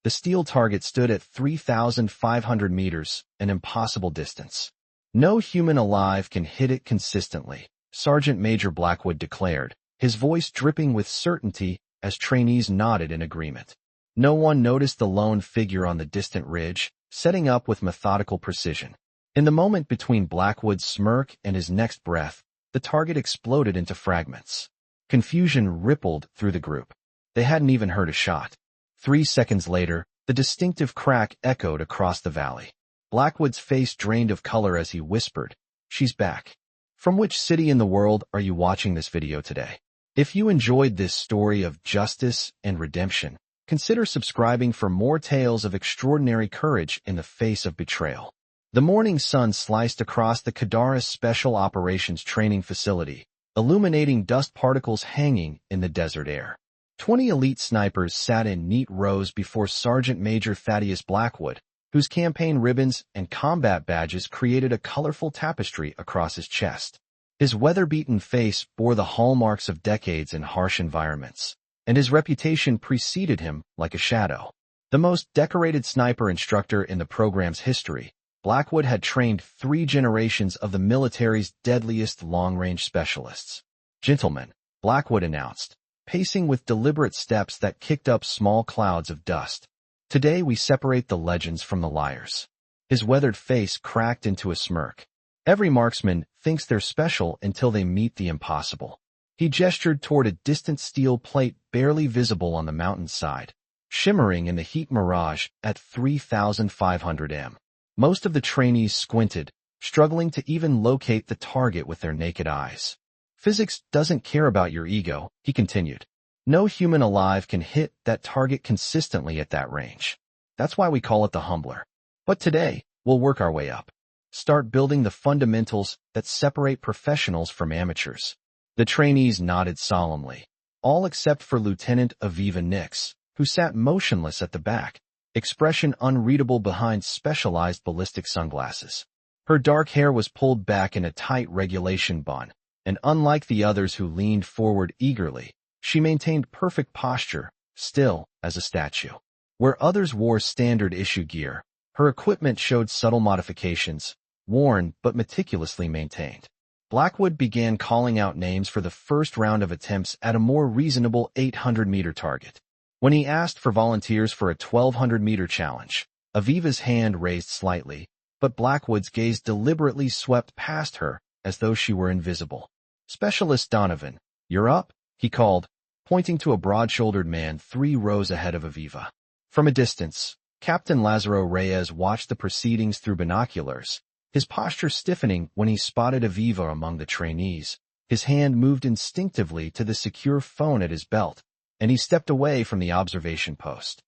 The steel target stood at 3,500 meters, an impossible distance. No human alive can hit it consistently, Sergeant Major Blackwood declared, his voice dripping with certainty as trainees nodded in agreement. No one noticed the lone figure on the distant ridge, setting up with methodical precision. In the moment between Blackwood's smirk and his next breath, the target exploded into fragments. Confusion rippled through the group. They hadn't even heard a shot. 3 seconds later, the distinctive crack echoed across the valley. Blackwood's face drained of color as he whispered, "She's back." From which city in the world are you watching this video today? If you enjoyed this story of justice and redemption, consider subscribing for more tales of extraordinary courage in the face of betrayal. The morning sun sliced across the Kadaris Special Operations Training Facility, illuminating dust particles hanging in the desert air. 20 elite snipers sat in neat rows before Sergeant Major Thaddeus Blackwood, whose campaign ribbons and combat badges created a colorful tapestry across his chest. His weather-beaten face bore the hallmarks of decades in harsh environments, and his reputation preceded him like a shadow. The most decorated sniper instructor in the program's history, Blackwood had trained 3 generations of the military's deadliest long-range specialists. "Gentlemen," Blackwood announced, pacing with deliberate steps that kicked up small clouds of dust. "Today we separate the legends from the liars." His weathered face cracked into a smirk. Every marksman thinks they're special until they meet the impossible. He gestured toward a distant steel plate barely visible on the mountainside, shimmering in the heat mirage at 3,500 m. Most of the trainees squinted, struggling to even locate the target with their naked eyes. "Physics doesn't care about your ego," he continued. "No human alive can hit that target consistently at that range. That's why we call it the humbler. But today, we'll work our way up. Start building the fundamentals that separate professionals from amateurs." The trainees nodded solemnly, all except for Lieutenant Aviva Nix, who sat motionless at the back, expression unreadable behind specialized ballistic sunglasses. Her dark hair was pulled back in a tight regulation bun, and unlike the others who leaned forward eagerly, she maintained perfect posture, still as a statue. Where others wore standard issue gear, her equipment showed subtle modifications, worn but meticulously maintained. Blackwood began calling out names for the first round of attempts at a more reasonable 800-meter target. When he asked for volunteers for a 1,200-meter challenge, Aviva's hand raised slightly, but Blackwood's gaze deliberately swept past her as though she were invisible. "Specialist Donovan, you're up," he called, pointing to a broad-shouldered man 3 rows ahead of Aviva. From a distance, Captain Lazaro Reyes watched the proceedings through binoculars, his posture stiffening when he spotted Aviva among the trainees. His hand moved instinctively to the secure phone at his belt, and he stepped away from the observation post.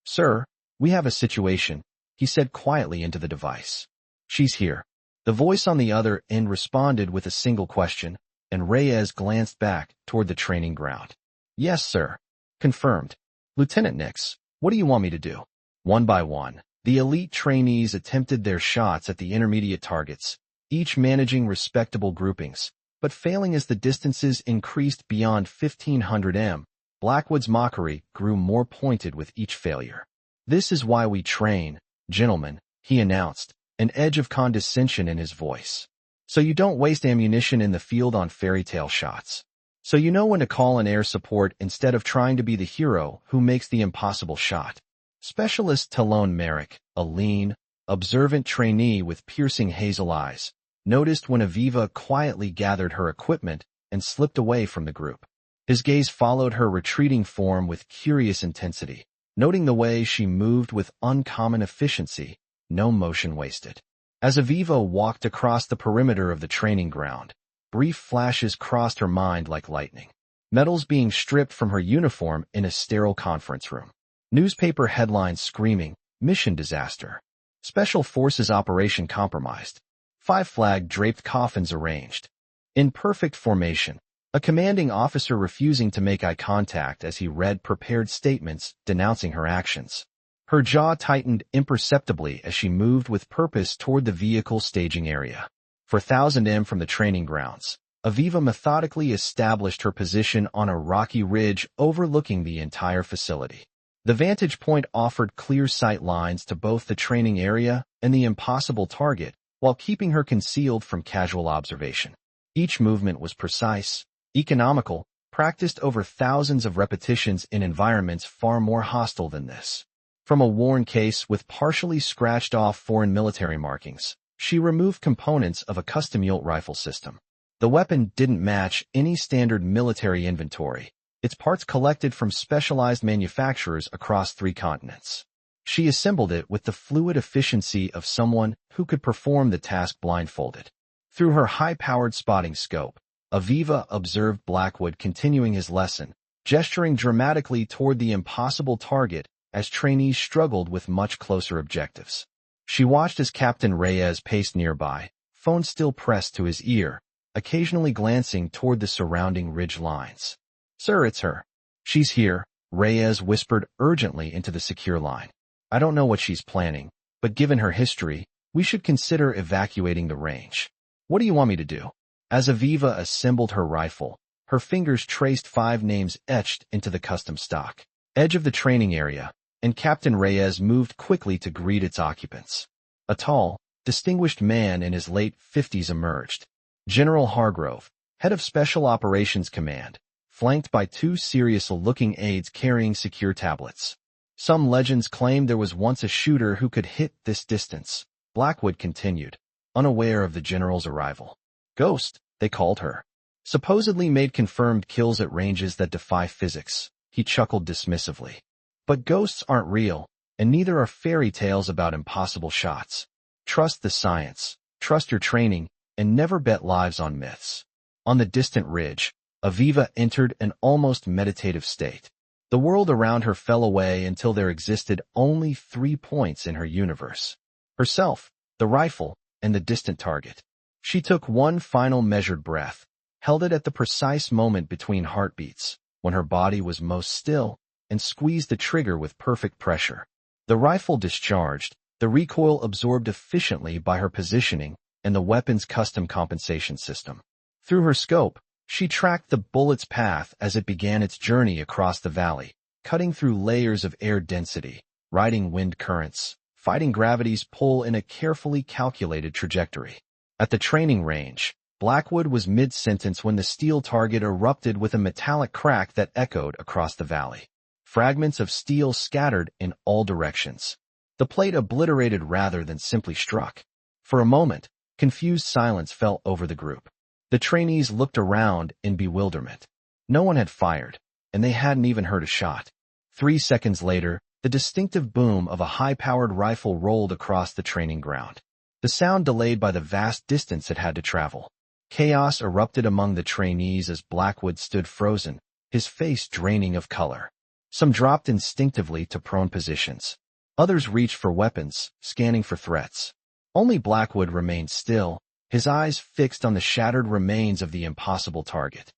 "Sir, we have a situation," he said quietly into the device. "She's here." The voice on the other end responded with a single question, and Reyes glanced back toward the training ground. "Yes, sir." "Confirmed." "Lieutenant Nix, what do you want me to do?" One by one, the elite trainees attempted their shots at the intermediate targets, each managing respectable groupings, but failing as the distances increased beyond 1,500 m. Blackwood's mockery grew more pointed with each failure. "This is why we train, gentlemen," he announced, an edge of condescension in his voice. "So you don't waste ammunition in the field on fairy tale shots. So you know when to call in air support instead of trying to be the hero who makes the impossible shot." Specialist Talon Merrick, a lean, observant trainee with piercing hazel eyes, noticed when Aviva quietly gathered her equipment and slipped away from the group. His gaze followed her retreating form with curious intensity, noting the way she moved with uncommon efficiency, no motion wasted. As Aviva walked across the perimeter of the training ground, brief flashes crossed her mind like lightning. Medals being stripped from her uniform in a sterile conference room. Newspaper headlines screaming, "Mission disaster. Special Forces operation compromised." 5 flag-draped coffins arranged. In perfect formation, a commanding officer refusing to make eye contact as he read prepared statements denouncing her actions. Her jaw tightened imperceptibly as she moved with purpose toward the vehicle staging area. For 1,000 m from the training grounds, Aviva methodically established her position on a rocky ridge overlooking the entire facility. The vantage point offered clear sight lines to both the training area and the impossible target, while keeping her concealed from casual observation. Each movement was precise, economical, practiced over thousands of repetitions in environments far more hostile than this. From a worn case with partially scratched-off foreign military markings, she removed components of a custom-built rifle system. The weapon didn't match any standard military inventory, its parts collected from specialized manufacturers across 3 continents. She assembled it with the fluid efficiency of someone who could perform the task blindfolded. Through her high-powered spotting scope, Aviva observed Blackwood continuing his lesson, gesturing dramatically toward the impossible target as trainees struggled with much closer objectives. She watched as Captain Reyes paced nearby, phone still pressed to his ear, occasionally glancing toward the surrounding ridge lines. "Sir, it's her. She's here," Reyes whispered urgently into the secure line. "I don't know what she's planning, but given her history, we should consider evacuating the range. What do you want me to do?" As Aviva assembled her rifle, her fingers traced 5 names etched into the custom stock edge of the training area, and Captain Reyes moved quickly to greet its occupants. A tall, distinguished man in his late 50s emerged. General Hargrove, head of Special Operations Command, flanked by 2 serious-looking aides carrying secure tablets. "Some legends claim there was once a shooter who could hit this distance," Blackwood continued, unaware of the general's arrival. "Ghost," they called her. "Supposedly made confirmed kills at ranges that defy physics," he chuckled dismissively. "But ghosts aren't real, and neither are fairy tales about impossible shots. Trust the science, trust your training, and never bet lives on myths." On the distant ridge, Aviva entered an almost meditative state. The world around her fell away until there existed only 3 points in her universe: herself, the rifle, and the distant target. She took one final measured breath, held it at the precise moment between heartbeats, when her body was most still, and squeezed the trigger with perfect pressure. The rifle discharged, the recoil absorbed efficiently by her positioning and the weapon's custom compensation system. Through her scope, she tracked the bullet's path as it began its journey across the valley, cutting through layers of air density, riding wind currents, fighting gravity's pull in a carefully calculated trajectory. At the training range, Blackwood was mid-sentence when the steel target erupted with a metallic crack that echoed across the valley. Fragments of steel scattered in all directions. The plate obliterated rather than simply struck. For a moment, confused silence fell over the group. The trainees looked around in bewilderment. No one had fired, and they hadn't even heard a shot. 3 seconds later, the distinctive boom of a high-powered rifle rolled across the training ground. The sound delayed by the vast distance it had to travel. Chaos erupted among the trainees as Blackwood stood frozen, his face draining of color. Some dropped instinctively to prone positions. Others reached for weapons, scanning for threats. Only Blackwood remained still, his eyes fixed on the shattered remains of the impossible target.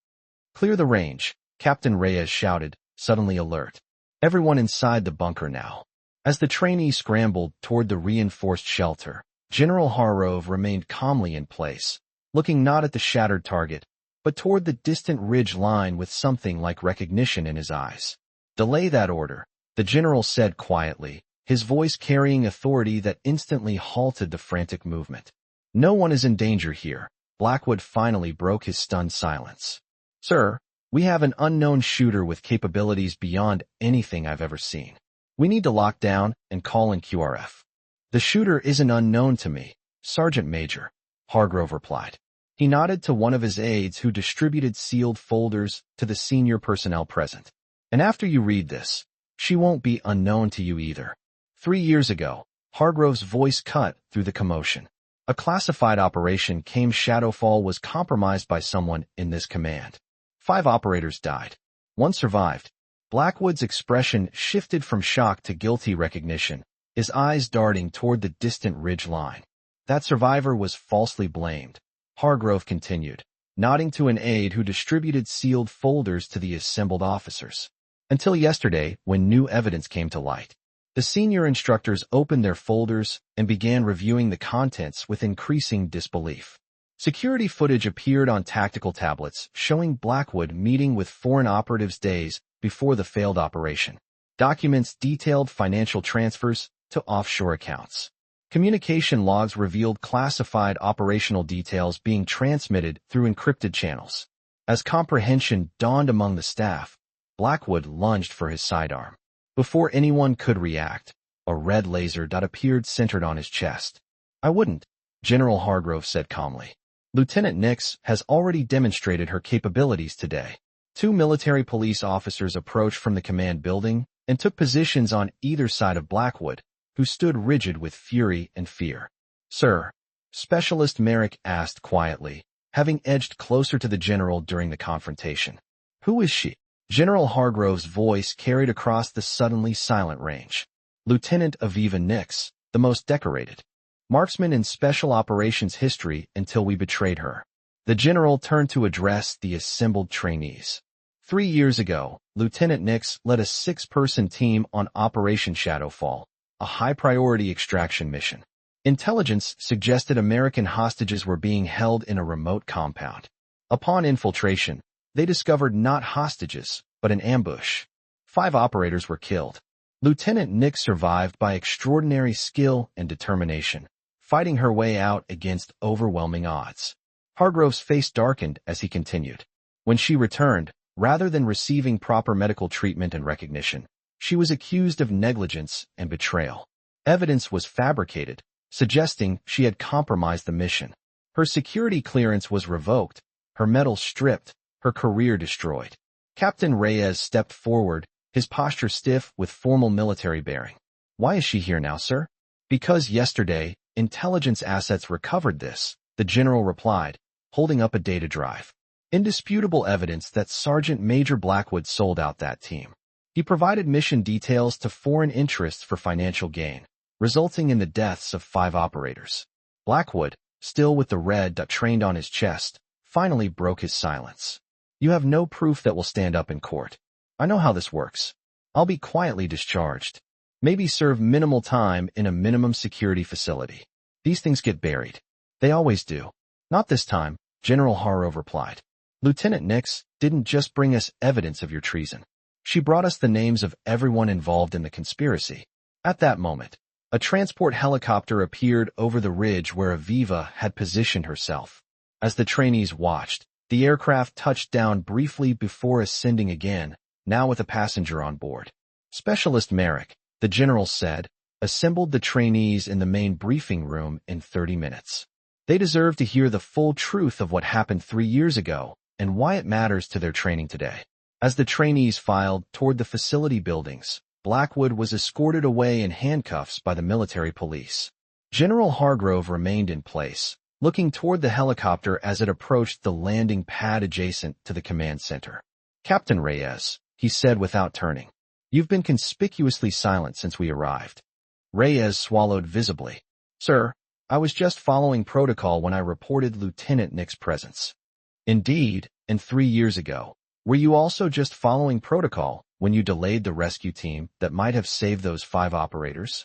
"Clear the range," Captain Reyes shouted, suddenly alert. "Everyone inside the bunker now." As the trainee scrambled toward the reinforced shelter, General Hargrove remained calmly in place, looking not at the shattered target, but toward the distant ridge line with something like recognition in his eyes. "Delay that order," the general said quietly, his voice carrying authority that instantly halted the frantic movement. "No one is in danger here." Blackwood finally broke his stunned silence. "Sir, we have an unknown shooter with capabilities beyond anything I've ever seen. We need to lock down and call in QRF." "The shooter isn't unknown to me, Sergeant Major," Hargrove replied. He nodded to one of his aides who distributed sealed folders to the senior personnel present. "And after you read this, she won't be unknown to you either." 3 years ago, Hargrove's voice cut through the commotion. A classified operation came Shadowfall was compromised by someone in this command. 5 operators died. 1 survived. Blackwood's expression shifted from shock to guilty recognition, his eyes darting toward the distant ridge line. "That survivor was falsely blamed," Hargrove continued, nodding to an aide who distributed sealed folders to the assembled officers. "Until yesterday, when new evidence came to light." The senior instructors opened their folders and began reviewing the contents with increasing disbelief. Security footage appeared on tactical tablets showing Blackwood meeting with foreign operatives days before the failed operation. Documents detailed financial transfers to offshore accounts. Communication logs revealed classified operational details being transmitted through encrypted channels. As comprehension dawned among the staff, Blackwood lunged for his sidearm. Before anyone could react, a red laser dot appeared centered on his chest. "I wouldn't," General Hargrove said calmly. "Lieutenant Nix has already demonstrated her capabilities today." Two military police officers approached from the command building and took positions on either side of Blackwood, who stood rigid with fury and fear. "Sir," Specialist Merrick asked quietly, having edged closer to the general during the confrontation. "Who is she?" General Hargrove's voice carried across the suddenly silent range. "Lieutenant Aviva Nix, the most decorated marksman in special operations history until we betrayed her." The general turned to address the assembled trainees. 3 years ago, Lieutenant Nix led a 6-person team on Operation Shadowfall, a high-priority extraction mission. Intelligence suggested American hostages were being held in a remote compound. Upon infiltration, they discovered not hostages, but an ambush. 5 operators were killed. Lieutenant Nix survived by extraordinary skill and determination, fighting her way out against overwhelming odds. Hargrove's face darkened as he continued. When she returned, rather than receiving proper medical treatment and recognition, she was accused of negligence and betrayal. Evidence was fabricated, suggesting she had compromised the mission. Her security clearance was revoked, her medals stripped, her career destroyed. Captain Reyes stepped forward, his posture stiff with formal military bearing. "Why is she here now, sir?" "Because yesterday, intelligence assets recovered this," the general replied, holding up a data drive. Indisputable evidence that Sergeant Major Blackwood sold out that team. He provided mission details to foreign interests for financial gain, resulting in the deaths of 5 operators. Blackwood, still with the red dot trained on his chest, finally broke his silence. "You have no proof that will stand up in court. I know how this works. I'll be quietly discharged. Maybe serve minimal time in a minimum security facility. These things get buried. They always do." "Not this time," General Hargrove replied. "Lieutenant Nix didn't just bring us evidence of your treason. She brought us the names of everyone involved in the conspiracy." At that moment, a transport helicopter appeared over the ridge where Aviva had positioned herself. As the trainees watched, the aircraft touched down briefly before ascending again, now with a passenger on board. Specialist Merrick, the general said, assembled the trainees in the main briefing room in 30 minutes. They deserve to hear the full truth of what happened 3 years ago and why it matters to their training today. As the trainees filed toward the facility buildings, Blackwood was escorted away in handcuffs by the military police. General Hargrove remained in place, looking toward the helicopter as it approached the landing pad adjacent to the command center. "Captain Reyes," he said without turning, "you've been conspicuously silent since we arrived." Reyes swallowed visibly. "Sir, I was just following protocol when I reported Lieutenant Nix's presence." "Indeed, and 3 years ago, were you also just following protocol when you delayed the rescue team that might have saved those 5 operators?"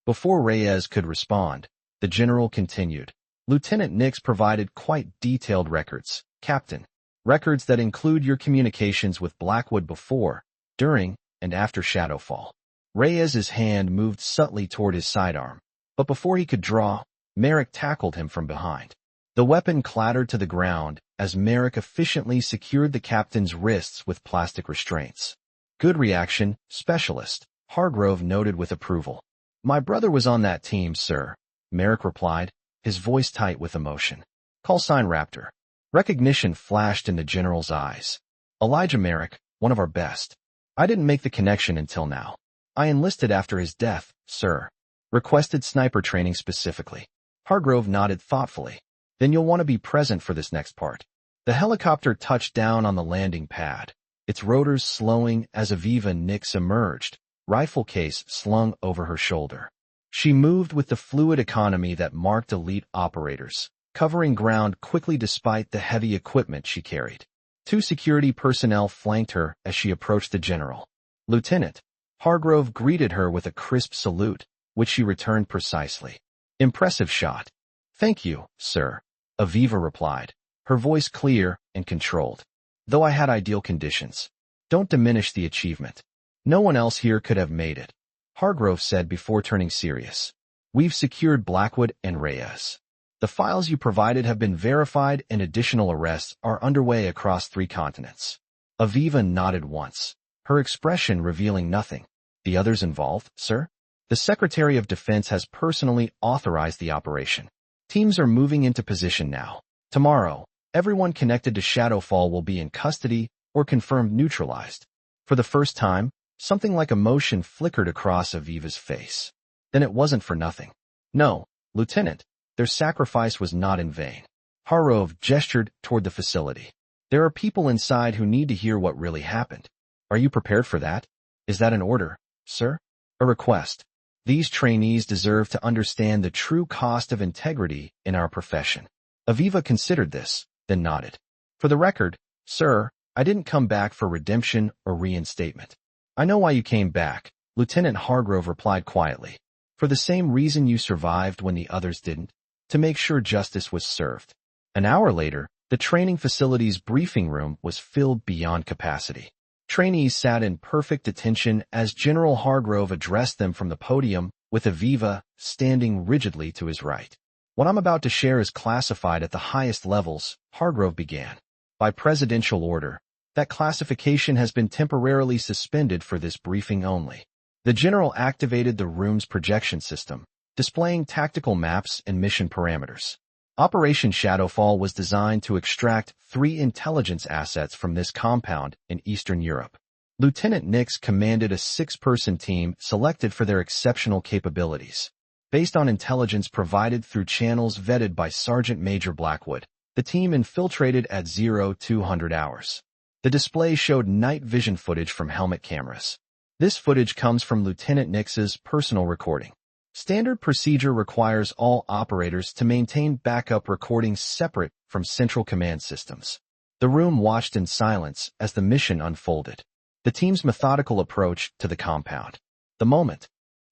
Before Reyes could respond, the general continued. "Lieutenant Nix provided quite detailed records, Captain. Records that include your communications with Blackwood before, during, and after Shadowfall." Reyes's hand moved subtly toward his sidearm, but before he could draw, Merrick tackled him from behind. The weapon clattered to the ground as Merrick efficiently secured the captain's wrists with plastic restraints. "Good reaction, Specialist," Hargrove noted with approval. "My brother was on that team, sir," Merrick replied, his voice tight with emotion. "Call sign Raptor." Recognition flashed in the general's eyes. "Elijah Merrick, one of our best. I didn't make the connection until now. I enlisted after his death, sir. Requested sniper training specifically." Hargrove nodded thoughtfully. "Then you'll want to be present for this next part." The helicopter touched down on the landing pad, its rotors slowing as Aviva Nix emerged, rifle case slung over her shoulder. She moved with the fluid economy that marked elite operators, covering ground quickly despite the heavy equipment she carried. 2 security personnel flanked her as she approached the general. "Lieutenant." Hargrove greeted her with a crisp salute, which she returned precisely. "Impressive shot." "Thank you, sir," Aviva replied, her voice clear and controlled. "Though I had ideal conditions. Don't diminish the achievement." No one else here could have made it, Hargrove said before turning serious. We've secured Blackwood and Reyes. The files you provided have been verified and additional arrests are underway across 3 continents. Aviva nodded once, her expression revealing nothing. The others involved, sir? The Secretary of Defense has personally authorized the operation. Teams are moving into position now. Tomorrow, everyone connected to Shadowfall will be in custody or confirmed neutralized. For the first time, something like emotion flickered across Aviva's face. Then it wasn't for nothing. No, Lieutenant, their sacrifice was not in vain. Hargrove gestured toward the facility. There are people inside who need to hear what really happened. Are you prepared for that? Is that an order, sir? A request. These trainees deserve to understand the true cost of integrity in our profession. Aviva considered this, then nodded. For the record, sir, I didn't come back for redemption or reinstatement. I know why you came back, Lieutenant Hargrove replied quietly. For the same reason you survived when the others didn't, to make sure justice was served. An hour later, the training facility's briefing room was filled beyond capacity. Trainees sat in perfect attention as General Hargrove addressed them from the podium, with Aviva standing rigidly to his right. What I'm about to share is classified at the highest levels, Hargrove began. By presidential order, that classification has been temporarily suspended for this briefing only. The general activated the room's projection system, displaying tactical maps and mission parameters. Operation Shadowfall was designed to extract 3 intelligence assets from this compound in Eastern Europe. Lieutenant Nix commanded a 6-person team selected for their exceptional capabilities. Based on intelligence provided through channels vetted by Sergeant Major Blackwood, the team infiltrated at 0200 hours. The display showed night vision footage from helmet cameras. This footage comes from Lieutenant Nix's personal recording. Standard procedure requires all operators to maintain backup recordings separate from central command systems. The room watched in silence as the mission unfolded. The team's methodical approach to the compound. The moment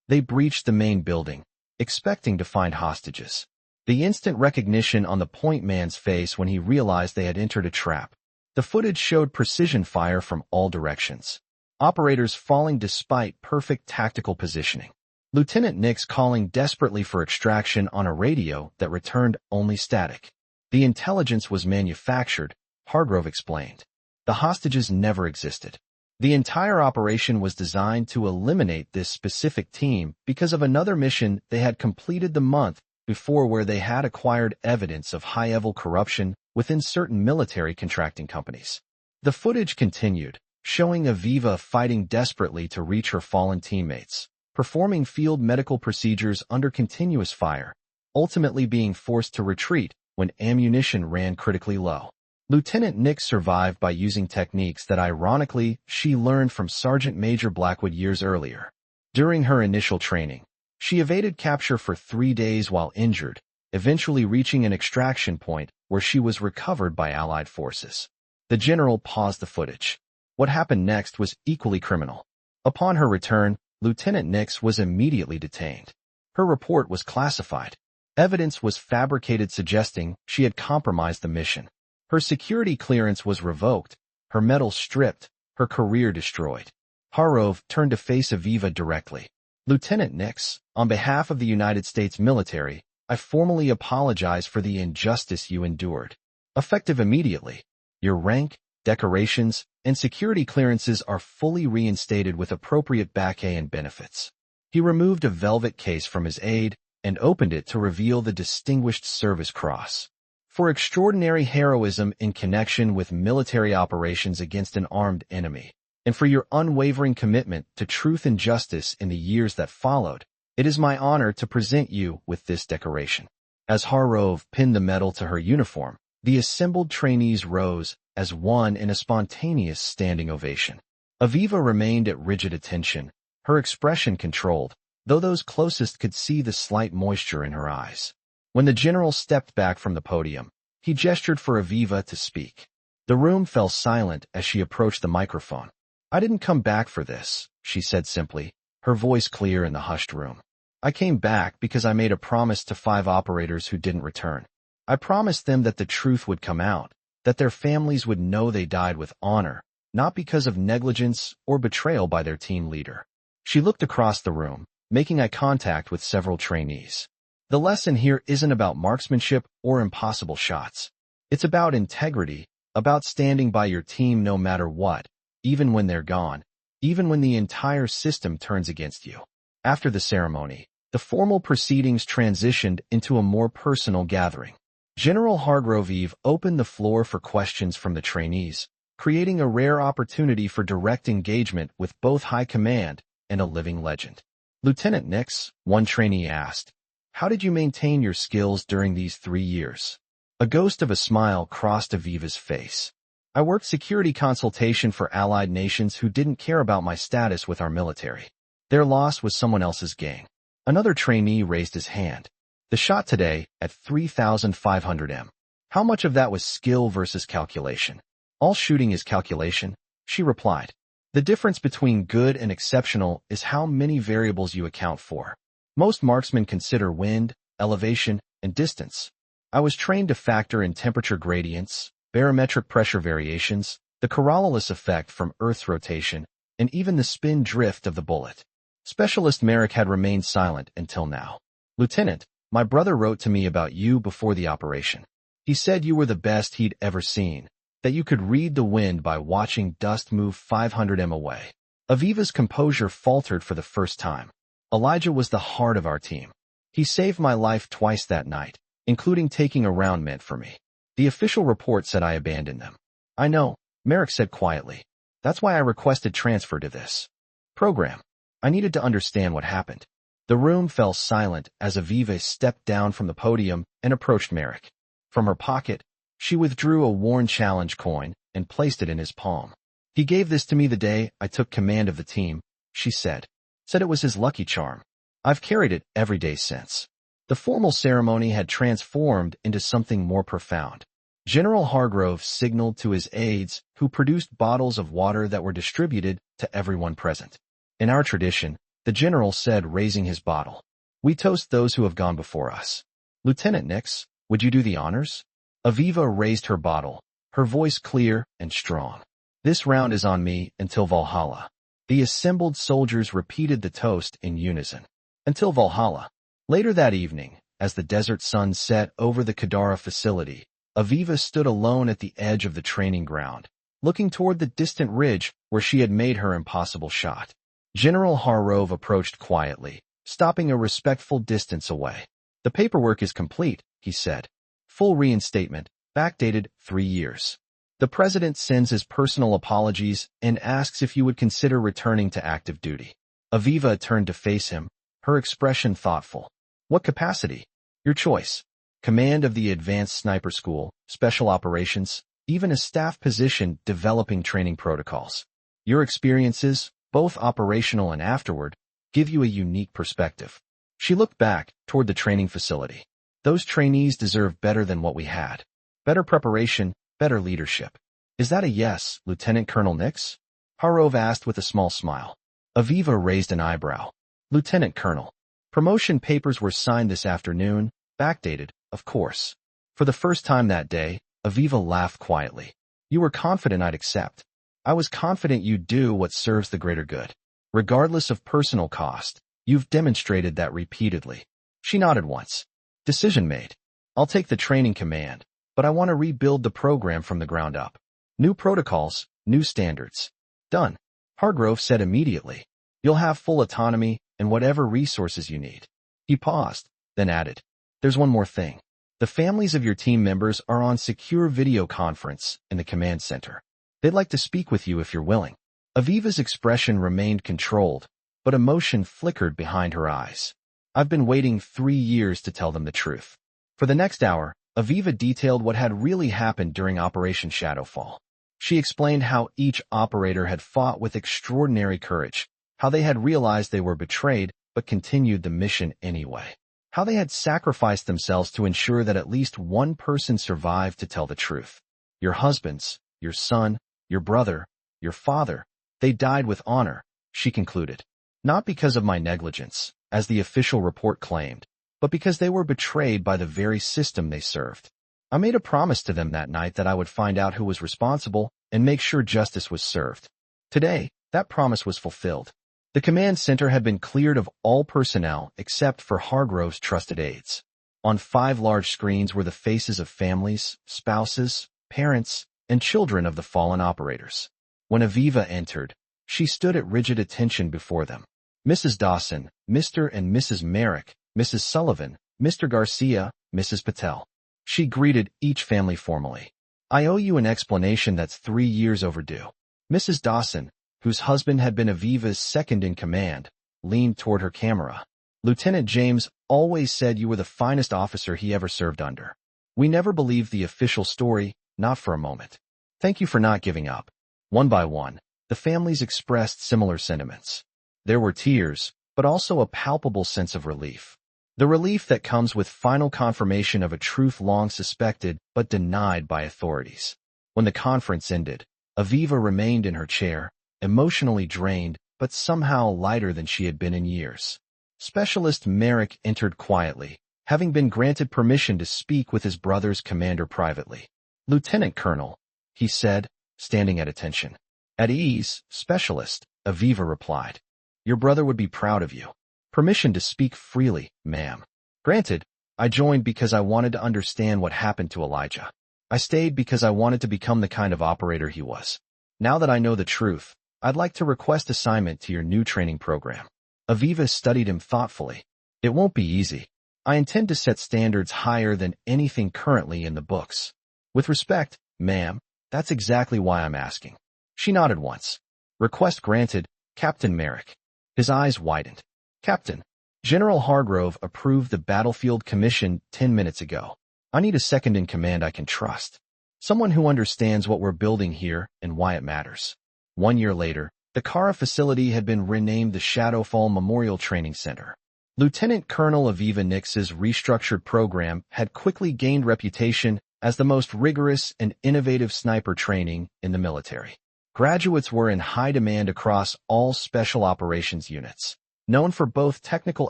they breached the main building, expecting to find hostages. The instant recognition on the point man's face when he realized they had entered a trap. The footage showed precision fire from all directions. Operators falling despite perfect tactical positioning. Lieutenant Nix calling desperately for extraction on a radio that returned only static. The intelligence was manufactured, Hargrove explained. The hostages never existed. The entire operation was designed to eliminate this specific team because of another mission they had completed the month before where they had acquired evidence of high-level corruption within certain military contracting companies. The footage continued, showing Aviva fighting desperately to reach her fallen teammates, performing field medical procedures under continuous fire, ultimately being forced to retreat when ammunition ran critically low. Lieutenant Nix survived by using techniques that ironically she learned from Sergeant Major Blackwood years earlier. During her initial training, she evaded capture for 3 days while injured, eventually reaching an extraction point where she was recovered by Allied forces. The general paused the footage. What happened next was equally criminal. Upon her return, Lieutenant Nix was immediately detained. Her report was classified. Evidence was fabricated suggesting she had compromised the mission. Her security clearance was revoked, her medal stripped, her career destroyed. Hargrove turned to face Aviva directly. Lieutenant Nix, on behalf of the United States military, I formally apologize for the injustice you endured. Effective immediately, your rank, decorations, and security clearances are fully reinstated with appropriate back pay and benefits. He removed a velvet case from his aide and opened it to reveal the Distinguished Service Cross. For extraordinary heroism in connection with military operations against an armed enemy, and for your unwavering commitment to truth and justice in the years that followed, it is my honor to present you with this decoration. As Hargrove pinned the medal to her uniform, the assembled trainees rose as one in a spontaneous standing ovation. Aviva remained at rigid attention, her expression controlled, though those closest could see the slight moisture in her eyes. When the general stepped back from the podium, he gestured for Aviva to speak. The room fell silent as she approached the microphone. I didn't come back for this, she said simply, her voice clear in the hushed room. I came back because I made a promise to 5 operators who didn't return. I promised them that the truth would come out, that their families would know they died with honor, not because of negligence or betrayal by their team leader. She looked across the room, making eye contact with several trainees. The lesson here isn't about marksmanship or impossible shots. It's about integrity, about standing by your team no matter what, even when they're gone, even when the entire system turns against you. After the ceremony, the formal proceedings transitioned into a more personal gathering. General Hargrove opened the floor for questions from the trainees, creating a rare opportunity for direct engagement with both high command and a living legend. Lieutenant Nix, one trainee asked, "How did you maintain your skills during these 3 years?" A ghost of a smile crossed Aviva's face. "I worked security consultation for allied nations who didn't care about my status with our military. Their loss was someone else's gain." Another trainee raised his hand. "The shot today at 3,500 m. How much of that was skill versus calculation?" "All shooting is calculation," she replied. "The difference between good and exceptional is how many variables you account for. Most marksmen consider wind, elevation, and distance. I was trained to factor in temperature gradients, barometric pressure variations, the Coriolis effect from Earth's rotation, and even the spin drift of the bullet." Specialist Merrick had remained silent until now. "Lieutenant, my brother wrote to me about you before the operation. He said you were the best he'd ever seen, that you could read the wind by watching dust move 500 m away." Aviva's composure faltered for the first time. "Elijah was the heart of our team. He saved my life twice that night, including taking a round meant for me. The official report said I abandoned them." "I know," Merrick said quietly. "That's why I requested transfer to this program. I needed to understand what happened." The room fell silent as Aviva stepped down from the podium and approached Merrick. From her pocket, she withdrew a worn challenge coin and placed it in his palm. "He gave this to me the day I took command of the team," she said. "Said it was his lucky charm. I've carried it every day since." The formal ceremony had transformed into something more profound. General Hargrove signaled to his aides, who produced bottles of water that were distributed to everyone present. "In our tradition," the general said, raising his bottle, "we toast those who have gone before us. Lieutenant Nix, would you do the honors?" Aviva raised her bottle, her voice clear and strong. "This round is on me until Valhalla." The assembled soldiers repeated the toast in unison. Until Valhalla. Later that evening, as the desert sun set over the Kadara facility, Aviva stood alone at the edge of the training ground, looking toward the distant ridge where she had made her impossible shot. General Hargrove approached quietly, stopping a respectful distance away. "The paperwork is complete," he said. "Full reinstatement, backdated 3 years. The president sends his personal apologies and asks if you would consider returning to active duty." Aviva turned to face him, her expression thoughtful. "What capacity?" "Your choice. Command of the Advanced Sniper School, Special Operations, even a staff position developing training protocols. Your experiences, both operational and afterward, give you a unique perspective." She looked back toward the training facility. "Those trainees deserve better than what we had. Better preparation, better leadership." "Is that a yes, Lieutenant Colonel Nix?" Hargrove asked with a small smile. Aviva raised an eyebrow. "Lieutenant Colonel. Promotion papers were signed this afternoon, backdated, of course." For the first time that day, Aviva laughed quietly. "You were confident I'd accept. I was confident you'd do what serves the greater good. Regardless of personal cost, you've demonstrated that repeatedly." She nodded once. "Decision made. I'll take the training command, but I want to rebuild the program from the ground up. New protocols, new standards." "Done," Hargrove said immediately. "You'll have full autonomy and whatever resources you need." He paused, then added, "There's one more thing. The families of your team members are on secure video conference in the command center. They'd like to speak with you if you're willing." Aviva's expression remained controlled, but emotion flickered behind her eyes. "I've been waiting 3 years to tell them the truth." For the next hour, Aviva detailed what had really happened during Operation Shadowfall. She explained how each operator had fought with extraordinary courage, how they had realized they were betrayed but continued the mission anyway, how they had sacrificed themselves to ensure that at least one person survived to tell the truth. "Your husbands, your son, your brother, your father, they died with honor," she concluded. "Not because of my negligence, as the official report claimed, but because they were betrayed by the very system they served. I made a promise to them that night that I would find out who was responsible, and make sure justice was served. Today, that promise was fulfilled. The command center had been cleared of all personnel except for Hargrove's trusted aides. On 5 large screens were the faces of families, spouses, parents, and children of the fallen operators. When Aviva entered, she stood at rigid attention before them. Mrs. Dawson, Mr. and Mrs. Merrick, Mrs. Sullivan, Mr. Garcia, Mrs. Patel. She greeted each family formally. I owe you an explanation that's 3 years overdue. Mrs. Dawson, whose husband had been Aviva's second-in-command, leaned toward her camera. Lieutenant James always said you were the finest officer he ever served under. We never believed the official story, not for a moment. Thank you for not giving up. One by one, the families expressed similar sentiments. There were tears, but also a palpable sense of relief. The relief that comes with final confirmation of a truth long suspected but denied by authorities. When the conference ended, Aviva remained in her chair, emotionally drained, but somehow lighter than she had been in years. Specialist Merrick entered quietly, having been granted permission to speak with his brother's commander privately. Lieutenant Colonel, he said, standing at attention. At ease, Specialist, Aviva replied. Your brother would be proud of you. Permission to speak freely, ma'am. Granted, I joined because I wanted to understand what happened to Elijah. I stayed because I wanted to become the kind of operator he was. Now that I know the truth, I'd like to request assignment to your new training program. Aviva studied him thoughtfully. It won't be easy. I intend to set standards higher than anything currently in the books. With respect, ma'am, that's exactly why I'm asking. She nodded once. Request granted, Captain Merrick. His eyes widened. Captain, General Hargrove approved the battlefield commission 10 minutes ago. I need a second-in-command I can trust. Someone who understands what we're building here and why it matters. 1 year later, the Kara facility had been renamed the Shadowfall Memorial Training Center. Lieutenant Colonel Aviva Nix's restructured program had quickly gained reputation as the most rigorous and innovative sniper training in the military. Graduates were in high demand across all special operations units, known for both technical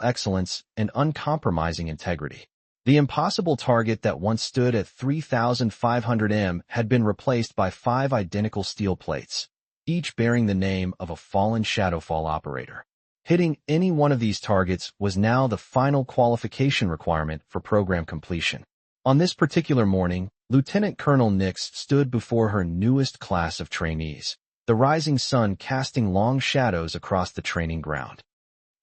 excellence and uncompromising integrity. The impossible target that once stood at 3,500 m had been replaced by 5 identical steel plates, each bearing the name of a fallen Shadowfall operator. Hitting any one of these targets was now the final qualification requirement for program completion. On this particular morning, Lieutenant Colonel Nix stood before her newest class of trainees, the rising sun casting long shadows across the training ground.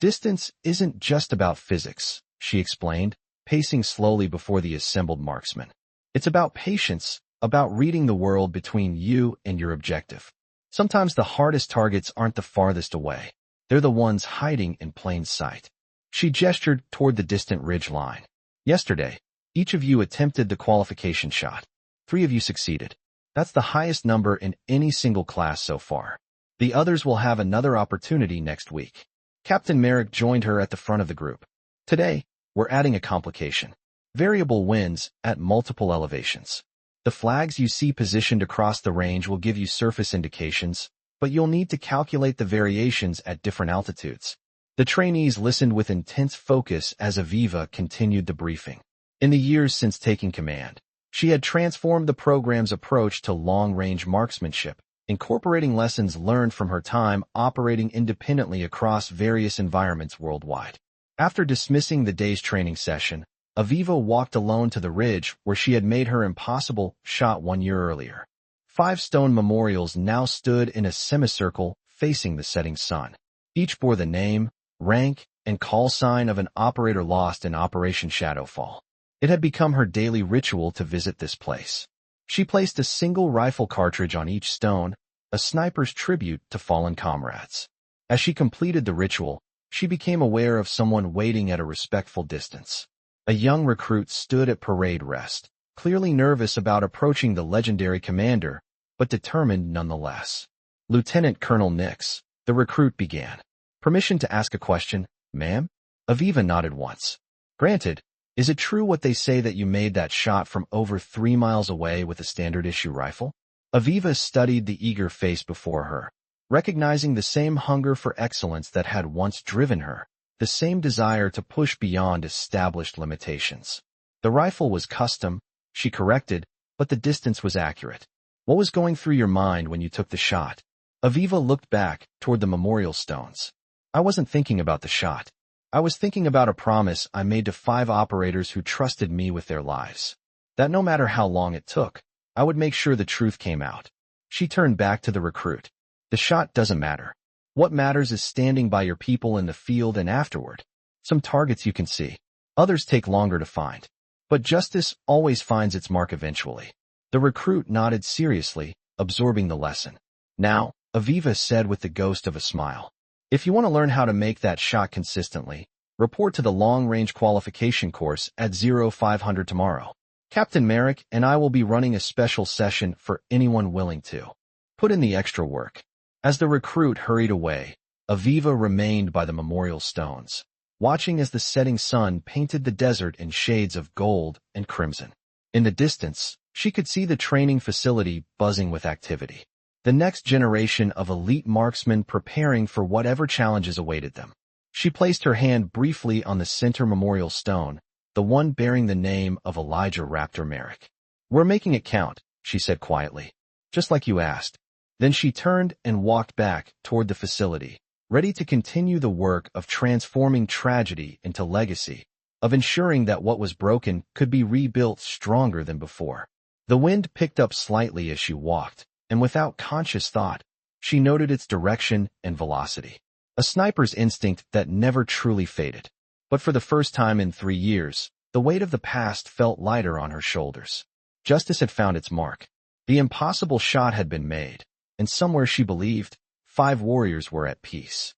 Distance isn't just about physics, she explained, pacing slowly before the assembled marksmen. It's about patience, about reading the world between you and your objective. Sometimes the hardest targets aren't the farthest away. They're the ones hiding in plain sight. She gestured toward the distant ridge line. Yesterday, each of you attempted the qualification shot. 3 of you succeeded. That's the highest number in any single class so far. The others will have another opportunity next week. Captain Merrick joined her at the front of the group. Today, we're adding a complication. Variable winds at multiple elevations. The flags you see positioned across the range will give you surface indications, but you'll need to calculate the variations at different altitudes. The trainees listened with intense focus as Aviva continued the briefing. In the years since taking command, she had transformed the program's approach to long-range marksmanship, incorporating lessons learned from her time operating independently across various environments worldwide. After dismissing the day's training session, Aviva walked alone to the ridge where she had made her impossible shot 1 year earlier. 5 stone memorials now stood in a semicircle facing the setting sun. Each bore the name, rank, and call sign of an operator lost in Operation Shadowfall. It had become her daily ritual to visit this place. She placed a single rifle cartridge on each stone, a sniper's tribute to fallen comrades. As she completed the ritual, she became aware of someone waiting at a respectful distance. A young recruit stood at parade rest, clearly nervous about approaching the legendary commander, but determined nonetheless. Lieutenant Colonel Nix, the recruit began. Permission to ask a question, ma'am? Aviva nodded once. Granted. Is it true what they say that you made that shot from over 3 miles away with a standard-issue rifle? Aviva studied the eager face before her, recognizing the same hunger for excellence that had once driven her, the same desire to push beyond established limitations. The rifle was custom, she corrected, but the distance was accurate. What was going through your mind when you took the shot? Aviva looked back toward the memorial stones. I wasn't thinking about the shot. I was thinking about a promise I made to 5 operators who trusted me with their lives. That no matter how long it took, I would make sure the truth came out. She turned back to the recruit. The shot doesn't matter. What matters is standing by your people in the field and afterward. Some targets you can see. Others take longer to find. But justice always finds its mark eventually. The recruit nodded seriously, absorbing the lesson. Now, Aviva said with the ghost of a smile, if you want to learn how to make that shot consistently, report to the long-range qualification course at 0500 tomorrow. Captain Merrick and I will be running a special session for anyone willing to put in the extra work. As the recruit hurried away, Aviva remained by the memorial stones, watching as the setting sun painted the desert in shades of gold and crimson. In the distance, she could see the training facility buzzing with activity. The next generation of elite marksmen preparing for whatever challenges awaited them. She placed her hand briefly on the center memorial stone, the one bearing the name of Elijah Raptor Merrick. We're making it count, she said quietly. Just like you asked. Then she turned and walked back toward the facility, ready to continue the work of transforming tragedy into legacy, of ensuring that what was broken could be rebuilt stronger than before. The wind picked up slightly as she walked, and without conscious thought, she noted its direction and velocity. A sniper's instinct that never truly faded. But for the first time in 3 years, the weight of the past felt lighter on her shoulders. Justice had found its mark. The impossible shot had been made, and somewhere she believed, 5 warriors were at peace.